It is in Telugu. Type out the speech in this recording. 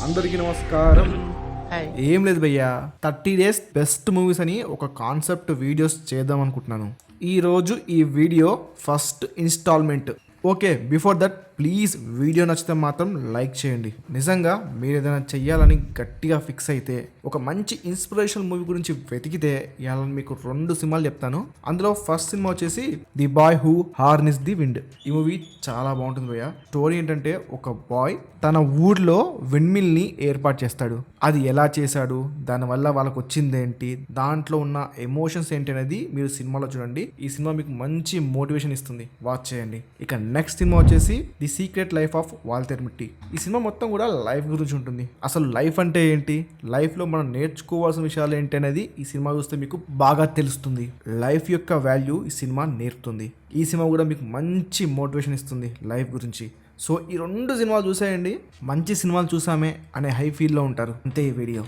అందరికీ నమస్కారం. హాయ్. ఏం లేదు భయ్యా, 30 days బెస్ట్ మూవీస్ అని ఒక కాన్సెప్ట్ వీడియోస్ చేద్దాం అనుకుంటున్నాను. ఈరోజు ఈ video first instalment. Okay, before that please video నచ్చితే మాత్రం లైక్ చేయండి. నిజంగా మీరు ఏదైనా చెయ్యాలని గట్టిగా ఫిక్స్ అయితే, ఒక మంచి ఇన్స్పిరేషనల్ మూవీ గురించి వెతికితే ఇవాళ మీకు 2 సినిమాలు చెప్తాను. అందులో ఫస్ట్ సినిమా వచ్చేసి the bye who harness the wind. ఈ మూవీ చాలా బాగుంటుంది భయ్య. స్టోరీ ఏంటంటే, ఒక బాయ్ తన ఊర్లో విండ్మిల్ ని ఏర్పాటు చేస్తాడు. అది ఎలా చేశాడు, దానివల్ల వాళ్ళకి వచ్చిందేంటి, దాంట్లో ఉన్న ఎమోషన్స్ ఏంటి అనేది మీరు సినిమాలో చూడండి. ఈ సినిమా మీకు మంచి మోటివేషన్ ఇస్తుంది, వాచ్ చేయండి. ఇక నెక్స్ట్ సినిమా వచ్చేసి the secret life of Walter Mitty. ఈ సినిమా మొత్తం కూడా లైఫ్ గురించి ఉంటుంది. అసలు లైఫ్ అంటే ఏంటి, లైఫ్ లో మనం నేర్చుకోవాల్సిన విషయాలు ఏంటి అనేది ఈ సినిమా చూస్తే మీకు బాగా తెలుస్తుంది. లైఫ్ యొక్క వాల్యూ ఈ సినిమా నేర్పుతుంది. ఈ సినిమా కూడా మీకు మంచి మోటివేషన్ ఇస్తుంది లైఫ్ గురించి. సో ఈ 2 సినిమాలు చూసేయండి, మంచి సినిమాలు చూసామే అనే హై ఫీల్లో ఉంటారు. అంతే ఈ వీడియో.